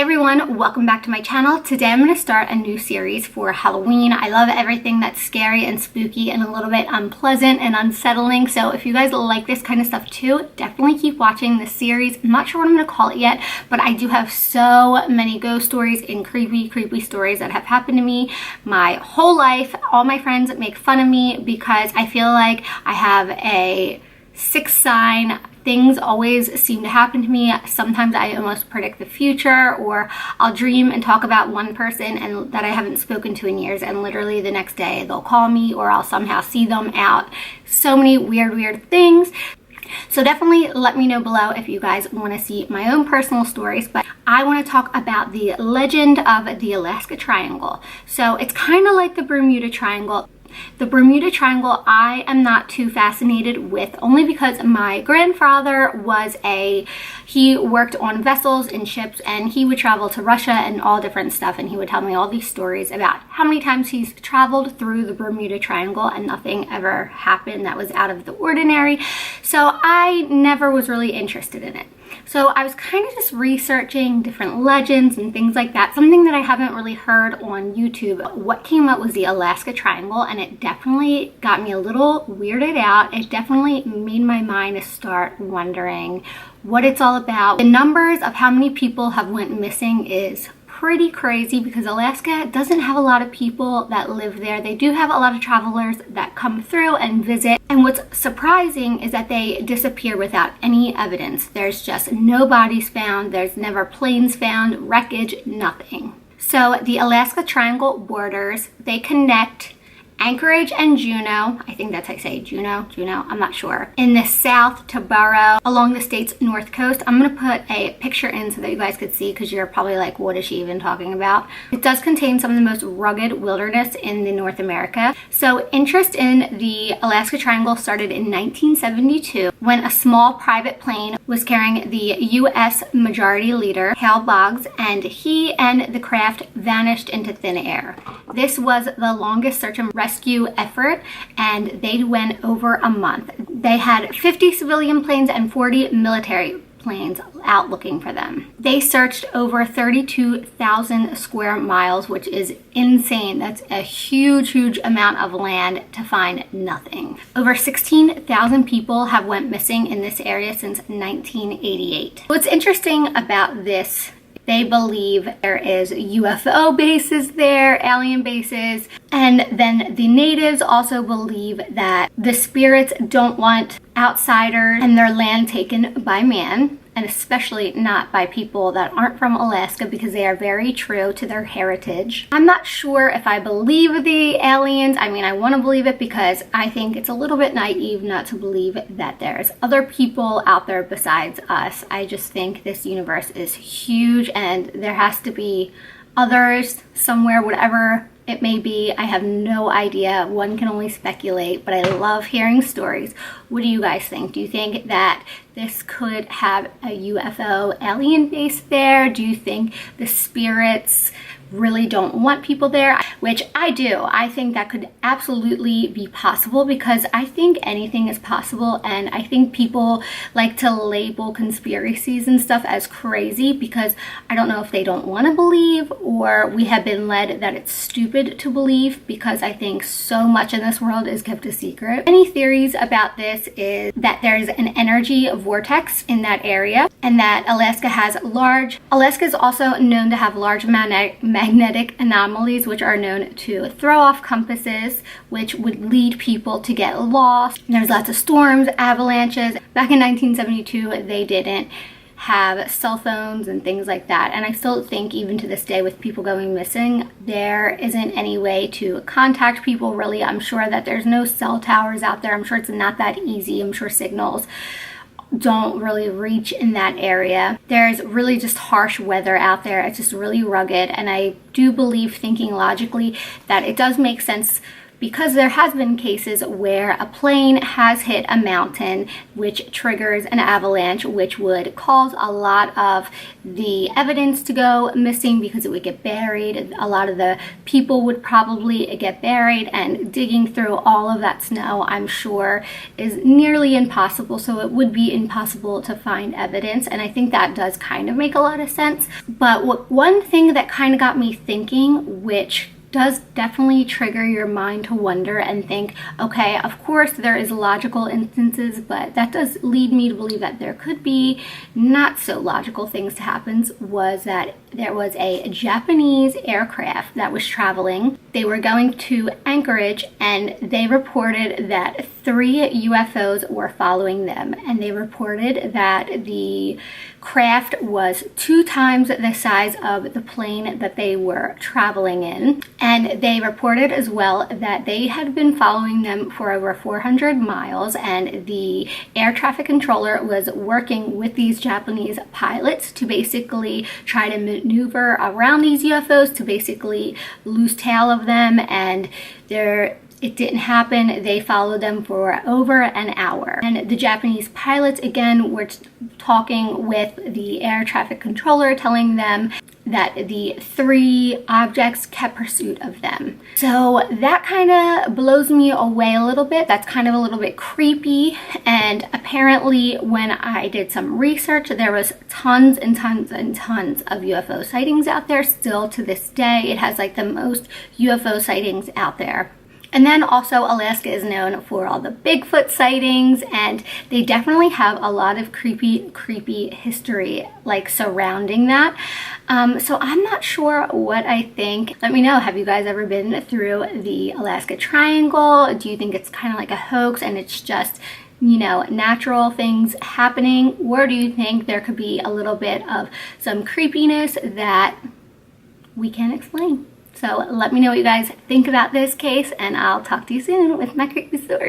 Hi everyone, welcome back to my channel. Today I'm going to start a new series for Halloween. I love everything that's scary and spooky and a little bit unpleasant and unsettling. So if you guys like this kind of stuff too, definitely keep watching this series. I'm not sure what I'm going to call it yet, but I do have so many ghost stories and creepy stories that have happened to me my whole life. All my friends make fun of me because I feel like I have a sixth sign. Things always seem to happen to me. Sometimes I almost predict the future, or I'll dream and talk about one person and that I haven't spoken to in years, and literally the next day they'll call me or I'll somehow see them out. So many weird things. So definitely let me know below if you guys want to see my own personal stories, but I want to talk about the legend of the Alaska Triangle. So it's kind of like the Bermuda Triangle. The Bermuda Triangle I am not too fascinated with, only because my grandfather he worked on vessels and ships, and he would travel to Russia and all different stuff, and he would tell me all these stories about how many times he's traveled through the Bermuda Triangle and nothing ever happened that was out of the ordinary. So I never was really interested in it. So I was kind of just researching different legends and things like that. Something that I haven't really heard on YouTube. What came up was the Alaska Triangle, and it definitely got me a little weirded out. It definitely made my mind start wondering what it's all about. The numbers of how many people have went missing is pretty crazy because Alaska doesn't have a lot of people that live there. They do have a lot of travelers that come through and visit. And what's surprising is that they disappear without any evidence. There's just no bodies found. There's never planes found, wreckage, nothing. So the Alaska Triangle borders, they connect Anchorage and Juneau, I think that's how you say Juneau, I'm not sure, in the south to Barrow along the state's north coast. I'm going to put a picture in so that you guys could see, because you're probably like, what is she even talking about? It does contain some of the most rugged wilderness in the North America. So interest in the Alaska Triangle started in 1972 when a small private plane was carrying the U.S. Majority Leader, Hal Boggs, and he and the craft vanished into thin air. This was the longest search and rescue effort, and they went over a month. They had 50 civilian planes and 40 military planes out looking for them. They searched over 32,000 square miles, which is insane. That's a huge amount of land to find nothing. Over 16,000 people have went missing in this area since 1988. What's interesting about this, they believe there is UFO bases there, alien bases, and then the natives also believe that the spirits don't want outsiders and their land taken by man, and especially not by people that aren't from Alaska, because they are very true to their heritage. I'm not sure if I believe the aliens. I mean, I want to believe it because I think it's a little bit naive not to believe that there's other people out there besides us. I just think this universe is huge and there has to be others somewhere, whatever it may be. I have no idea. One can only speculate, but I love hearing stories. What do you guys think? Do you think that this could have a UFO alien base there? Do you think the spirits really don't want people there? Which I do. I think that could absolutely be possible, because I think anything is possible, and I think people like to label conspiracies and stuff as crazy because I don't know if they don't want to believe, or we have been led that it's stupid to believe, because I think so much in this world is kept a secret. Any theories about this is that there's an energy vortex in that area, and that Alaska is also known to have large magnetic anomalies, which are known to throw off compasses, which would lead people to get lost. There's lots of storms, avalanches. Back in 1972, they didn't have cell phones and things like that, and I still think even to this day with people going missing, there isn't any way to contact people really. I'm sure that there's no cell towers out there. I'm sure it's not that easy. I'm sure signals don't really reach in that area. There's really just harsh weather out there. It's just really rugged, and I do believe, thinking logically, that it does make sense because there has been cases where a plane has hit a mountain, which triggers an avalanche, which would cause a lot of the evidence to go missing because it would get buried. A lot of the people would probably get buried, and digging through all of that snow, I'm sure, is nearly impossible. So it would be impossible to find evidence, and I think that does kind of make a lot of sense. But one thing that kind of got me thinking, which does definitely trigger your mind to wonder and think, okay, of course there is logical instances, but that does lead me to believe that there could be not so logical things to happen, was that there was a Japanese aircraft that was traveling. They were going to Anchorage, and they reported that 3 UFOs were following them, and they reported that the craft was 2 times the size of the plane that they were traveling in. And they reported as well that they had been following them for over 400 miles, and the air traffic controller was working with these Japanese pilots to basically try to maneuver around these UFOs, to basically lose tail of them, and it didn't happen. They followed them for over an hour. And the Japanese pilots, again, were talking with the air traffic controller, telling them that the 3 objects kept pursuit of them. So that kind of blows me away a little bit. That's kind of a little bit creepy. And apparently when I did some research, there was tons and tons and tons of UFO sightings out there. Still to this day, it has like the most UFO sightings out there. And then also Alaska is known for all the Bigfoot sightings, and they definitely have a lot of creepy history like surrounding that. So I'm not sure what I think. Let me know, have you guys ever been through the Alaska Triangle? Do you think it's kind of like a hoax and it's just, you know, natural things happening? Or do you think there could be a little bit of some creepiness that we can't explain? So let me know what you guys think about this case, and I'll talk to you soon with my creepy story.